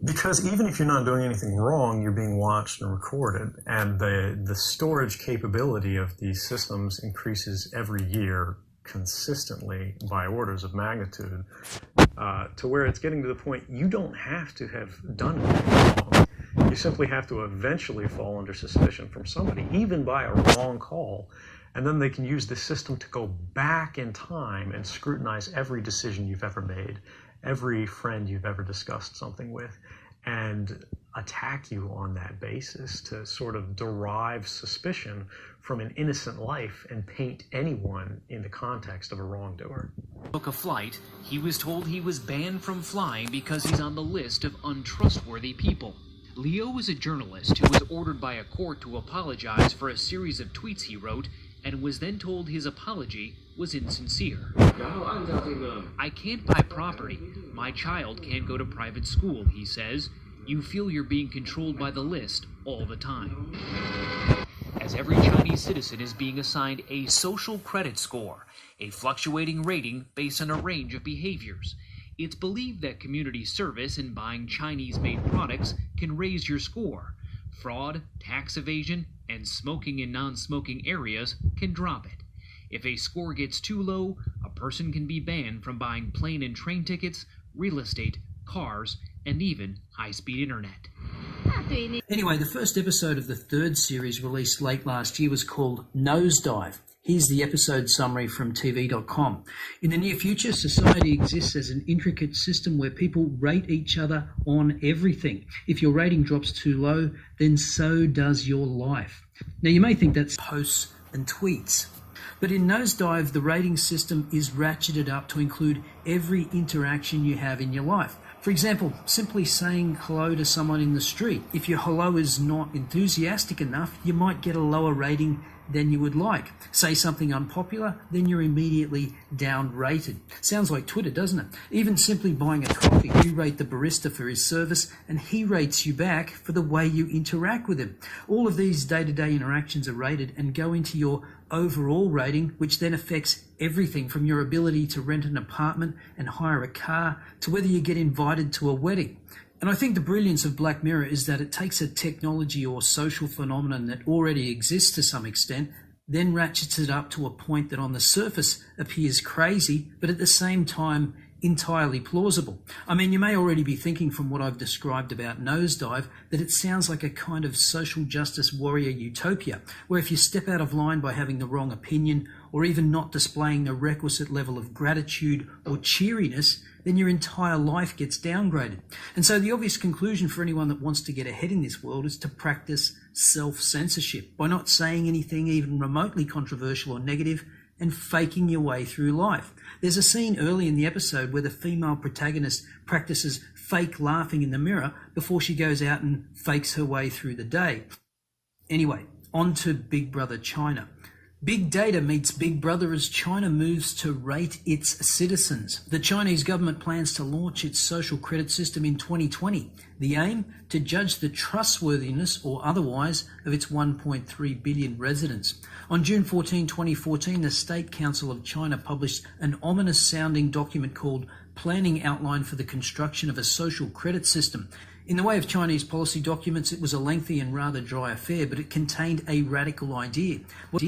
Because even if you're not doing anything wrong, you're being watched and recorded, and the storage capability of these systems increases every year consistently by orders of magnitude, to where it's getting to the point you don't have to have done anything wrong. You simply have to eventually fall under suspicion from somebody, even by a wrong call, and then they can use the system to go back in time and scrutinize every decision you've ever made, every friend you've ever discussed something with, and attack you on that basis to sort of derive suspicion from an innocent life and paint anyone in the context of a wrongdoer. Took a flight, he was told he was banned from flying because he's on the list of untrustworthy people. Leo is a journalist who was ordered by a court to apologize for a series of tweets he wrote, and was then told his apology was insincere. I can't buy property. My child can't go to private school, he says. You feel you're being controlled by the list all the time. As every Chinese citizen is being assigned a social credit score, a fluctuating rating based on a range of behaviors. It's believed that community service and buying Chinese-made products can raise your score. Fraud, tax evasion, and smoking in non-smoking areas can drop it. If a score gets too low, a person can be banned from buying plane and train tickets, real estate, cars, and even high-speed internet. Anyway, the first episode of the third series released late last year was called Nosedive. Here's the episode summary from TV.com. In the near future, society exists as an intricate system where people rate each other on everything. If your rating drops too low, then so does your life. Now, you may think that's posts and tweets. But in Nosedive, the rating system is ratcheted up to include every interaction you have in your life. For example, simply saying hello to someone in the street. If your hello is not enthusiastic enough, you might get a lower rating than you would like. Say something unpopular, then you're immediately downrated. Sounds like Twitter, doesn't it? Even simply buying a coffee, you rate the barista for his service, and he rates you back for the way you interact with him. All of these day-to-day interactions are rated and go into your overall rating, which then affects everything from your ability to rent an apartment and hire a car to whether you get invited to a wedding. And I think the brilliance of Black Mirror is that it takes a technology or social phenomenon that already exists to some extent, then ratchets it up to a point that on the surface appears crazy, but at the same time entirely plausible. I mean, you may already be thinking from what I've described about Nosedive that it sounds like a kind of social justice warrior utopia, where if you step out of line by having the wrong opinion or even not displaying the requisite level of gratitude or cheeriness, then your entire life gets downgraded. And so the obvious conclusion for anyone that wants to get ahead in this world is to practice self-censorship by not saying anything even remotely controversial or negative and faking your way through life. There's a scene early in the episode where the female protagonist practices fake laughing in the mirror before she goes out and fakes her way through the day. Anyway, on to Big Brother China. Big data meets Big Brother as China moves to rate its citizens. The Chinese government plans to launch its social credit system in 2020. The aim? To judge the trustworthiness or otherwise of its 1.3 billion residents. On June 14, 2014, the State Council of China published an ominous-sounding document called Planning Outline for the Construction of a Social Credit System. In the way of Chinese policy documents, it was a lengthy and rather dry affair, but it contained a radical idea. What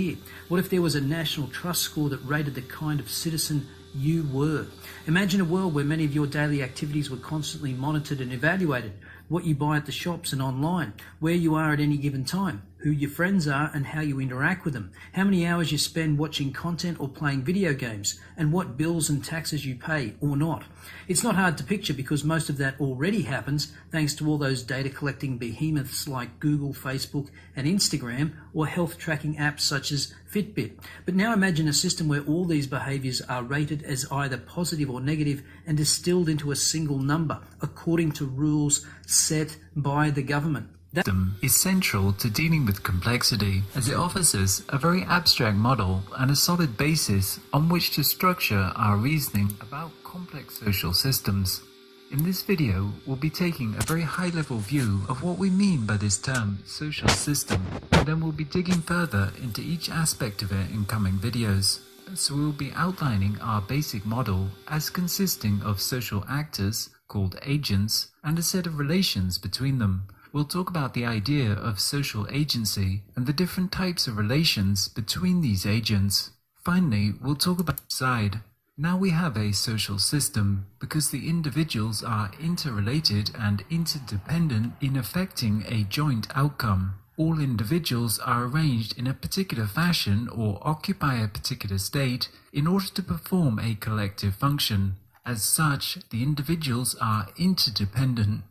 if there was a national trust score that rated the kind of citizen you were? Imagine a world where many of your daily activities were constantly monitored and evaluated. What you buy at the shops and online, where you are at any given time, who your friends are and how you interact with them, how many hours you spend watching content or playing video games, and what bills and taxes you pay or not. It's not hard to picture because most of that already happens thanks to all those data collecting behemoths like Google, Facebook and Instagram, or health tracking apps such as Fitbit. But now imagine a system where all these behaviours are rated as either positive or negative and distilled into a single number according to rules set by the government. That system is central to dealing with complexity, as it offers us a very abstract model and a solid basis on which to structure our reasoning about complex social systems. In this video, we'll be taking a very high-level view of what we mean by this term social system, and then we'll be digging further into each aspect of it in coming videos. So we'll be outlining our basic model as consisting of social actors, called agents, and a set of relations between them. We'll talk about the idea of social agency and the different types of relations between these agents. Finally, we'll talk about side. Now we have a social system because the individuals are interrelated and interdependent in affecting a joint outcome. All individuals are arranged in a particular fashion or occupy a particular state in order to perform a collective function. As such, the individuals are interdependent.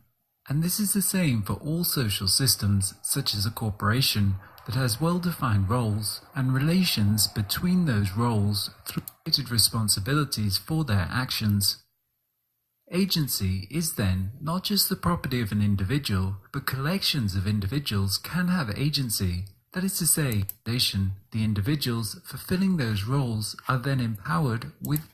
And this is the same for all social systems, such as a corporation, that has well-defined roles and relations between those roles through related responsibilities for their actions. Agency is then not just the property of an individual, but collections of individuals can have agency. That is to say, the individuals fulfilling those roles are then empowered with